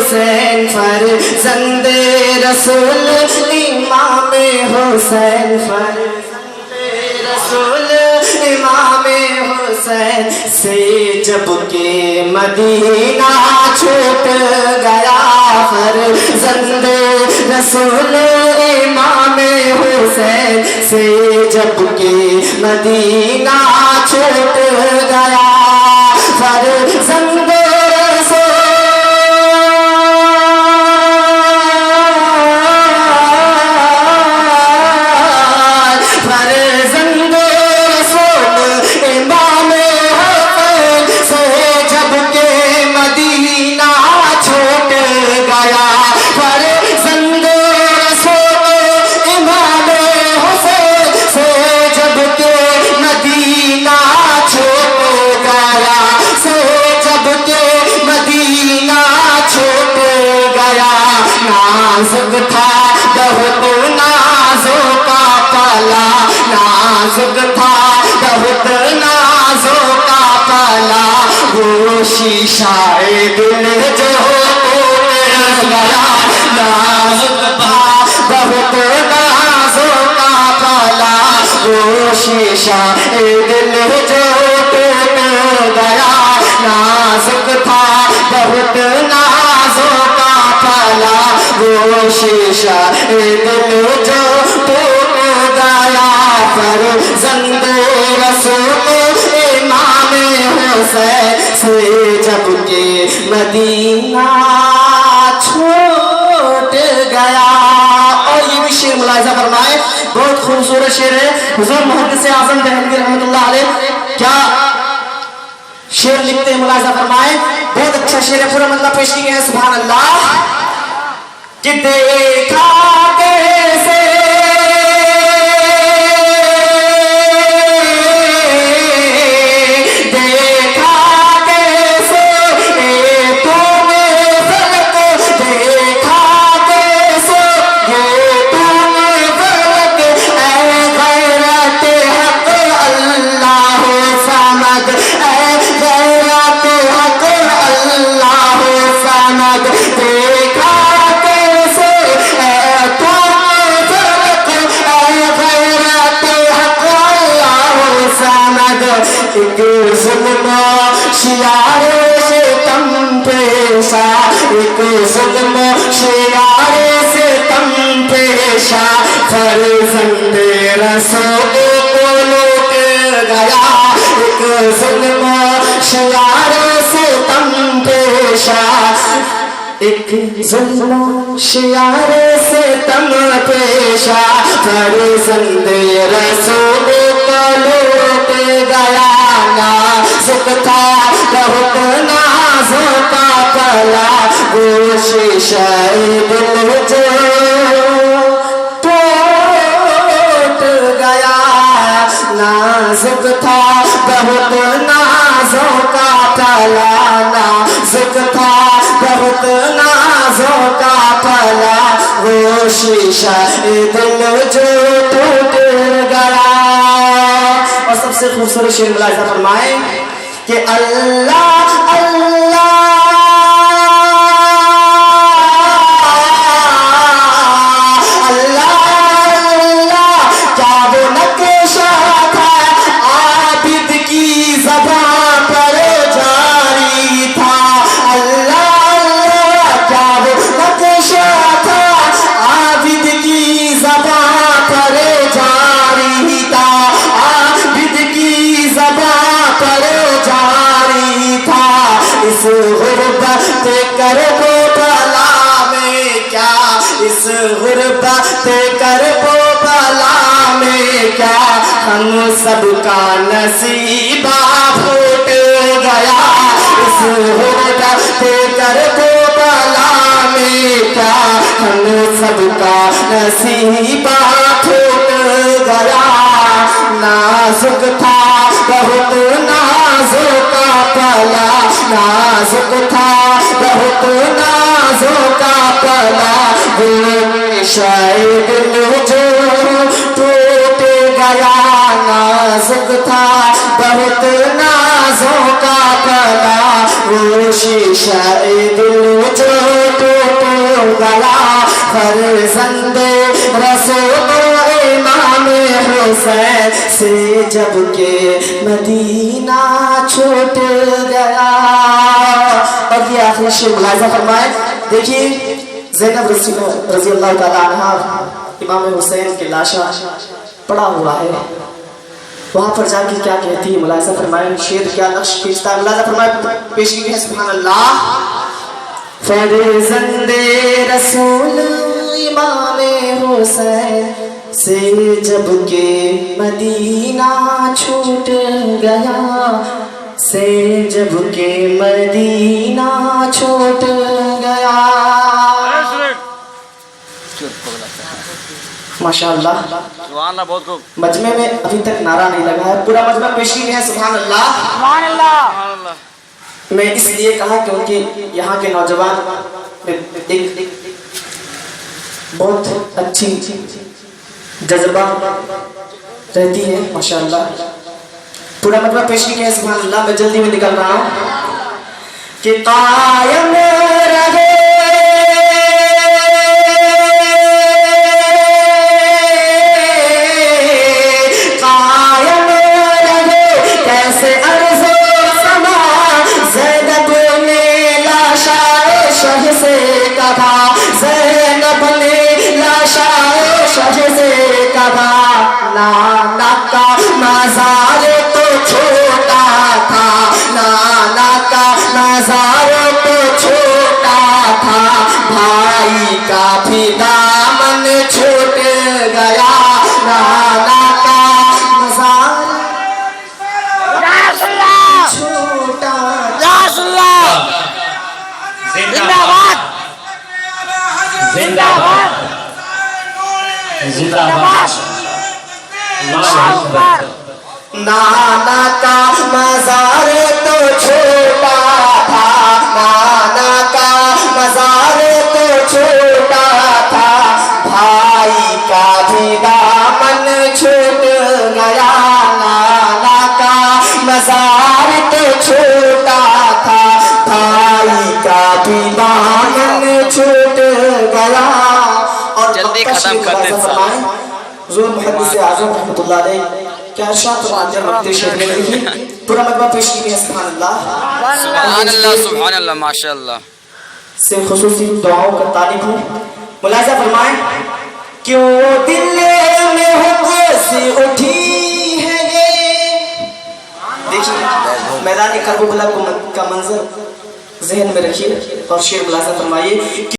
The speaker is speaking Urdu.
حسین فرزند رسول امام حسین فرزند رسول امام حسین سے جب کہ مدینہ چھوٹ گیا فرزند رسول امام حسین سے جب کہ مدینہ چھوٹ گیا فرزند نازک تھا بہت نازوں کا پالا نازک تھا بہت نازوں کا پالا وہ شیشہ دل جو ٹوٹ گیا نازک تھا بہت نازوں کا پالا وہ شیشہ دل جو ٹوٹ گیا نازک تھا بہت نازوں کا پالا وہ شیشہ دل جو ٹوٹ گیا فرزند رسول امام حسین سے جب کہ مدینہ چھوٹ گیا. اور یہ بھی شعر ملاحظہ فرمائے بہت خوبصورت شعر ہے. حضور محدث اعظم دہلوی رحمۃ اللہ علیہ کیا شعر لکھتے ہیں ملاحظہ فرمائے بہت اچھا شعر ہے. پورا مطلب پیش کی گیا ہے سبحان اللہ کہ دیکھا کیسے دیکھا کیسے تو نے فلک دیکھا کیسے یہ تو نے فلک اے غیرت حق اللہ صمد اے غیرت حق اللہ صمد دیکھا ایک ظلم شیار ستم پیشہ ایک ظلم شیار ستم پیشہ فرزند رسول کو لوٹ گیا ایک ظلم شیار ستم پیشہ ایک ظلم شیار ستم پیشہ فرزند رسول کو لوٹ گیا نازک تھا بہت نازوں کا پلا وہ شیشہ دل جو ٹوٹ گیا نازک تھا بہت نازوں کا پلا نازک تھا بہت نازوں کا پلا وہ شیشہ دل جو ٹوٹ گیا. اور سب سے خوبصورت شعر ملاحظہ فرمائے کہ اللہ اللہ اللہ اللہ کیا وہ نقشہ تھا عابد کی زبان پر جاری تھا اللہ اللہ کیا وہ نقشہ تھا عابد کی زبان پر جاری تھا اس غربت کرب بلا میں کیا اس غربت کرب بلا میں کیا ہم سب کا نصیبہ پھوٹ گیا اس غربت کرب بلا میں کیا ہم سب کا نصیبہ پھوٹ گیا نازک تھا بہت نازوں کا پلا نازک تھا بہت نازوں کا پلا وہ شاید دل جو ٹوٹ گیا نازک تھا بہت نازوں کا پلا وہ شیشہ دل جو ٹوٹ گیا فرزند رسول امام حسین سے جب کہ مدینہ چھوٹ گیا. اور یہ آخری شعر ملاحظہ فرمائے. دیکھیے زینب رضی اللہ تعالیٰ عنہ امام حسین کے لاشا پڑا ہوا ہے, وہاں پر جا کے کیا کہتی ہے ملاحظہ فرمائے. شعر کیا نقش کھینچتا ہے, ملاحظہ فرمائے. پیشگی کی ہے سبحان اللہ. فرزند رسول امام حسین سے جب کہ مدینہ چھوٹ گیا, سے جب کہ مدینہ چھوٹ گیا. ماشاءاللہ سبحان اللہ. بہت خوب. مجمع میں ابھی تک نعرہ نہیں لگا ہے, پورا مجمع پیشگی میں ہے سبحان اللہ. سبحان اللہ. میں اس لیے کہا کیونکہ یہاں کے نوجوان ایک بہت اچھی جذبہ رہتی ہے ماشاءاللہ. پورا مجمع پیشگی میں ہے سبحان اللہ. میں جلدی میں نکل رہا ہوں کہ قائم رہے نانا کا مزار تو چھوٹا تھا, نانا کا مزار تو چھوٹا تھا, بھائی کا بھی دامن چھوٹ گیا. نانا کا مزار چھوٹا زندہ باد. زندہ باد. زندہ باد. نانا کا مزار تو چھوٹا تھا, نانا کا مزار تو چھوٹا تھا, بھائی کا بھی دامن چھوٹ گیا. نانا کا مزار تو چھوٹا تھا, بھائی کا بھی دامن چھوٹ گیا. اور جلدی ختم کر دیں فرمائیں حضور محدث اعظم رحمۃ اللہ علیہ کیا ارشاد فرماتے ہیں رکھتے شعر میں. دیکھیے پورا مجمع پیشگی میں ہے سبحان اللہ. سبحان اللہ. سبحان اللہ. ماشاء اللہ. سے خصوصی دعاؤں کا طالب ہوں. ملاحظہ فرمائیں کیوں دل میں ہوش اٹھی ہے یہ. دیکھیے میدان کربلا کا منظر ذہن میں رکھیے اور شعر ملاحظہ فرمائیے.